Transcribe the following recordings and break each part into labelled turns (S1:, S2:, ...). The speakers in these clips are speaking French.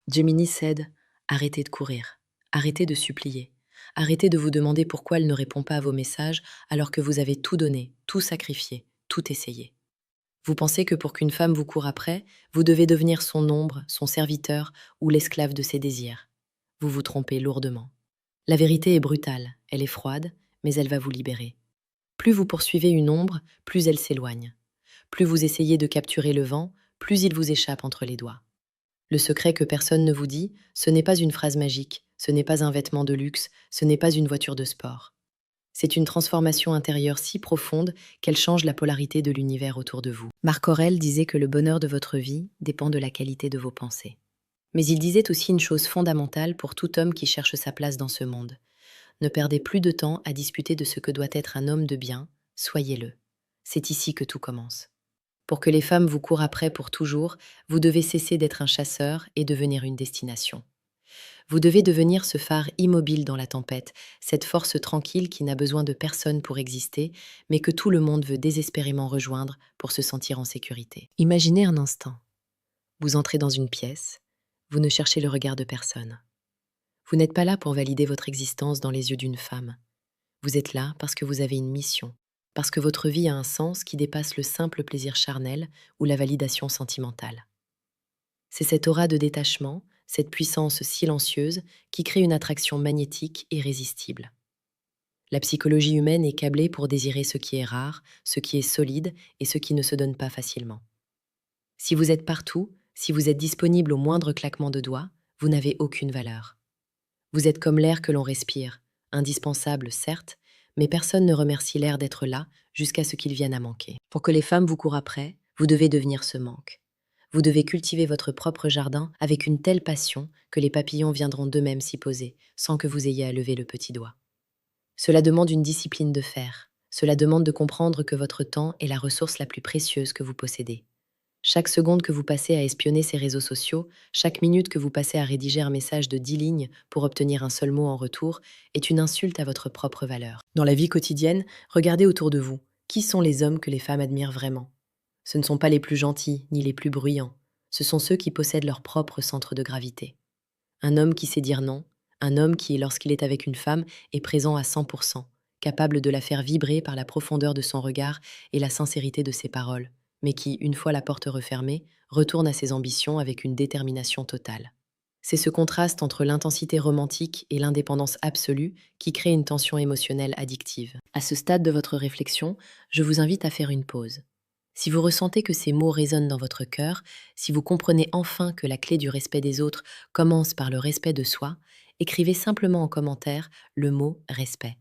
S1: Gemini cède. Arrêtez de courir. Arrêtez de supplier. Arrêtez de vous demander pourquoi elle ne répond pas à vos messages alors que vous avez tout donné, tout sacrifié, tout essayé. Vous pensez que pour qu'une femme vous court après, vous devez devenir son ombre, son serviteur ou l'esclave de ses désirs. Vous vous trompez lourdement. La vérité est brutale, elle est froide, mais elle va vous libérer. Plus vous poursuivez une ombre, plus elle s'éloigne. Plus vous essayez de capturer le vent, plus il vous échappe entre les doigts. Le secret que personne ne vous dit, ce n'est pas une phrase magique, ce n'est pas un vêtement de luxe, ce n'est pas une voiture de sport. C'est une transformation intérieure si profonde qu'elle change la polarité de l'univers autour de vous. Marc Aurèle disait que le bonheur de votre vie dépend de la qualité de vos pensées. Mais il disait aussi une chose fondamentale pour tout homme qui cherche sa place dans ce monde. Ne perdez plus de temps à discuter de ce que doit être un homme de bien, soyez-le. C'est ici que tout commence. Pour que les femmes vous courent après pour toujours, vous devez cesser d'être un chasseur et devenir une destination. Vous devez devenir ce phare immobile dans la tempête, cette force tranquille qui n'a besoin de personne pour exister, mais que tout le monde veut désespérément rejoindre pour se sentir en sécurité. Imaginez un instant. Vous entrez dans une pièce, vous ne cherchez le regard de personne. Vous n'êtes pas là pour valider votre existence dans les yeux d'une femme. Vous êtes là parce que vous avez une mission, parce que votre vie a un sens qui dépasse le simple plaisir charnel ou la validation sentimentale. C'est cette aura de détachement, cette puissance silencieuse qui crée une attraction magnétique irrésistible. La psychologie humaine est câblée pour désirer ce qui est rare, ce qui est solide et ce qui ne se donne pas facilement. Si vous êtes partout, si vous êtes disponible au moindre claquement de doigts, vous n'avez aucune valeur. Vous êtes comme l'air que l'on respire, indispensable certes, mais personne ne remercie l'air d'être là jusqu'à ce qu'il vienne à manquer. Pour que les femmes vous courent après, vous devez devenir ce manque. Vous devez cultiver votre propre jardin avec une telle passion que les papillons viendront d'eux-mêmes s'y poser, sans que vous ayez à lever le petit doigt. Cela demande une discipline de fer. Cela demande de comprendre que votre temps est la ressource la plus précieuse que vous possédez. Chaque seconde que vous passez à espionner ces réseaux sociaux, chaque minute que vous passez à rédiger un message de 10 lignes pour obtenir un seul mot en retour, est une insulte à votre propre valeur. Dans la vie quotidienne, regardez autour de vous. Qui sont les hommes que les femmes admirent vraiment? Ce ne sont pas les plus gentils ni les plus bruyants. Ce sont ceux qui possèdent leur propre centre de gravité. Un homme qui sait dire non, un homme qui, lorsqu'il est avec une femme, est présent à 100%, capable de la faire vibrer par la profondeur de son regard et la sincérité de ses paroles, mais qui, une fois la porte refermée, retourne à ses ambitions avec une détermination totale. C'est ce contraste entre l'intensité romantique et l'indépendance absolue qui crée une tension émotionnelle addictive. À ce stade de votre réflexion, je vous invite à faire une pause. Si vous ressentez que ces mots résonnent dans votre cœur, si vous comprenez enfin que la clé du respect des autres commence par le respect de soi, écrivez simplement en commentaire le mot respect.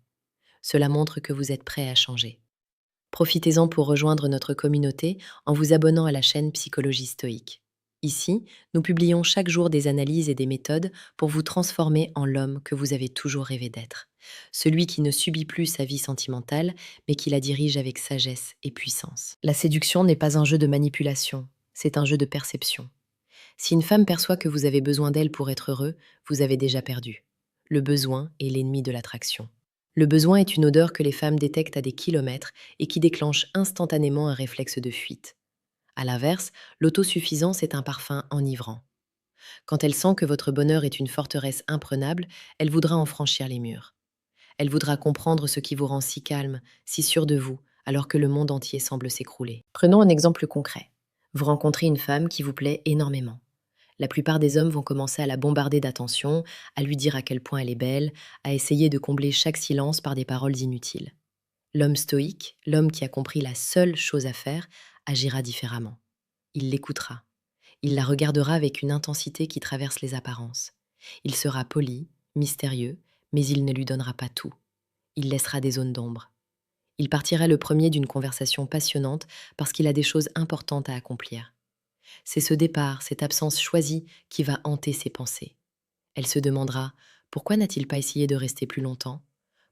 S1: Cela montre que vous êtes prêt à changer. Profitez-en pour rejoindre notre communauté en vous abonnant à la chaîne Psychologie Stoïque. Ici, nous publions chaque jour des analyses et des méthodes pour vous transformer en l'homme que vous avez toujours rêvé d'être. Celui qui ne subit plus sa vie sentimentale, mais qui la dirige avec sagesse et puissance. La séduction n'est pas un jeu de manipulation, c'est un jeu de perception. Si une femme perçoit que vous avez besoin d'elle pour être heureux, vous avez déjà perdu. Le besoin est l'ennemi de l'attraction. Le besoin est une odeur que les femmes détectent à des kilomètres et qui déclenche instantanément un réflexe de fuite. À l'inverse, l'autosuffisance est un parfum enivrant. Quand elle sent que votre bonheur est une forteresse imprenable, elle voudra en franchir les murs. Elle voudra comprendre ce qui vous rend si calme, si sûr de vous, alors que le monde entier semble s'écrouler. Prenons un exemple concret. Vous rencontrez une femme qui vous plaît énormément. La plupart des hommes vont commencer à la bombarder d'attention, à lui dire à quel point elle est belle, à essayer de combler chaque silence par des paroles inutiles. L'homme stoïque, l'homme qui a compris la seule chose à faire, agira différemment. Il l'écoutera. Il la regardera avec une intensité qui traverse les apparences. Il sera poli, mystérieux, mais il ne lui donnera pas tout. Il laissera des zones d'ombre. Il partira le premier d'une conversation passionnante parce qu'il a des choses importantes à accomplir. C'est ce départ, cette absence choisie qui va hanter ses pensées. Elle se demandera: pourquoi n'a-t-il pas essayé de rester plus longtemps?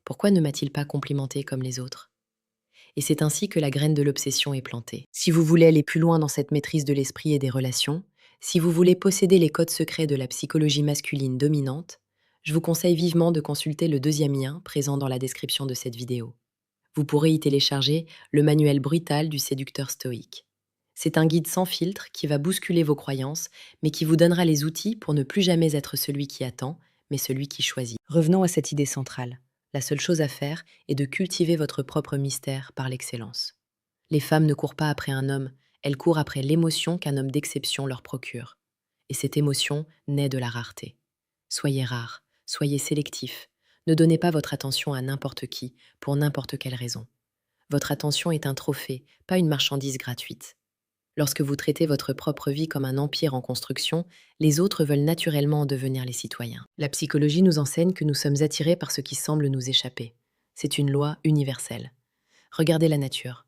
S1: Pourquoi ne m'a-t-il pas complimenté comme les autres? Et c'est ainsi que la graine de l'obsession est plantée. Si vous voulez aller plus loin dans cette maîtrise de l'esprit et des relations, si vous voulez posséder les codes secrets de la psychologie masculine dominante, je vous conseille vivement de consulter le deuxième lien présent dans la description de cette vidéo. Vous pourrez y télécharger le manuel brutal du séducteur stoïque. C'est un guide sans filtre qui va bousculer vos croyances, mais qui vous donnera les outils pour ne plus jamais être celui qui attend, mais celui qui choisit. Revenons à cette idée centrale. La seule chose à faire est de cultiver votre propre mystère par l'excellence. Les femmes ne courent pas après un homme, elles courent après l'émotion qu'un homme d'exception leur procure. Et cette émotion naît de la rareté. Soyez rare, soyez sélectif. Ne donnez pas votre attention à n'importe qui, pour n'importe quelle raison. Votre attention est un trophée, pas une marchandise gratuite. Lorsque vous traitez votre propre vie comme un empire en construction, les autres veulent naturellement en devenir les citoyens. La psychologie nous enseigne que nous sommes attirés par ce qui semble nous échapper. C'est une loi universelle. Regardez la nature.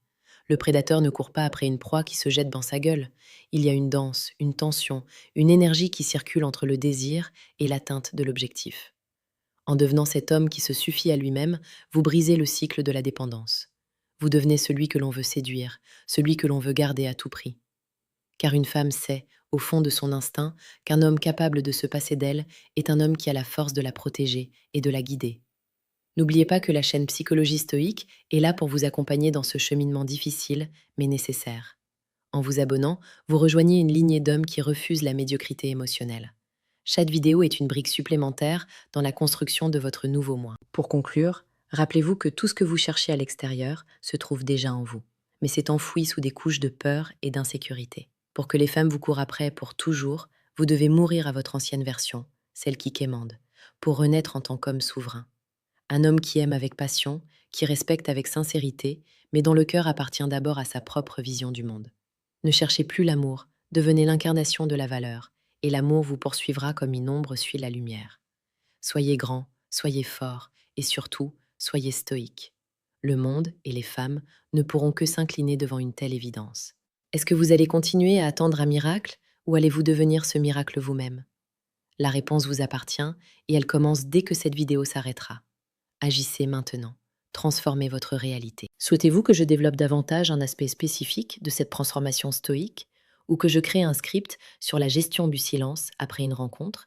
S1: Le prédateur ne court pas après une proie qui se jette dans sa gueule. Il y a une danse, une tension, une énergie qui circule entre le désir et l'atteinte de l'objectif. En devenant cet homme qui se suffit à lui-même, vous brisez le cycle de la dépendance. Vous devenez celui que l'on veut séduire, celui que l'on veut garder à tout prix. Car une femme sait, au fond de son instinct, qu'un homme capable de se passer d'elle est un homme qui a la force de la protéger et de la guider. N'oubliez pas que la chaîne Psychologie Stoïque est là pour vous accompagner dans ce cheminement difficile, mais nécessaire. En vous abonnant, vous rejoignez une lignée d'hommes qui refusent la médiocrité émotionnelle. Chaque vidéo est une brique supplémentaire dans la construction de votre nouveau moi. Pour conclure, rappelez-vous que tout ce que vous cherchez à l'extérieur se trouve déjà en vous, mais c'est enfoui sous des couches de peur et d'insécurité. Pour que les femmes vous courent après pour toujours, vous devez mourir à votre ancienne version, celle qui quémande, pour renaître en tant qu'homme souverain. Un homme qui aime avec passion, qui respecte avec sincérité, mais dont le cœur appartient d'abord à sa propre vision du monde. Ne cherchez plus l'amour, devenez l'incarnation de la valeur, et l'amour vous poursuivra comme une ombre suit la lumière. Soyez grand, soyez fort, et surtout, soyez stoïque. Le monde et les femmes ne pourront que s'incliner devant une telle évidence. Est-ce que vous allez continuer à attendre un miracle, ou allez-vous devenir ce miracle vous-même? La réponse vous appartient, et elle commence dès que cette vidéo s'arrêtera. Agissez maintenant. Transformez votre réalité. Souhaitez-vous que je développe davantage un aspect spécifique de cette transformation stoïque ou que je crée un script sur la gestion du silence après une rencontre?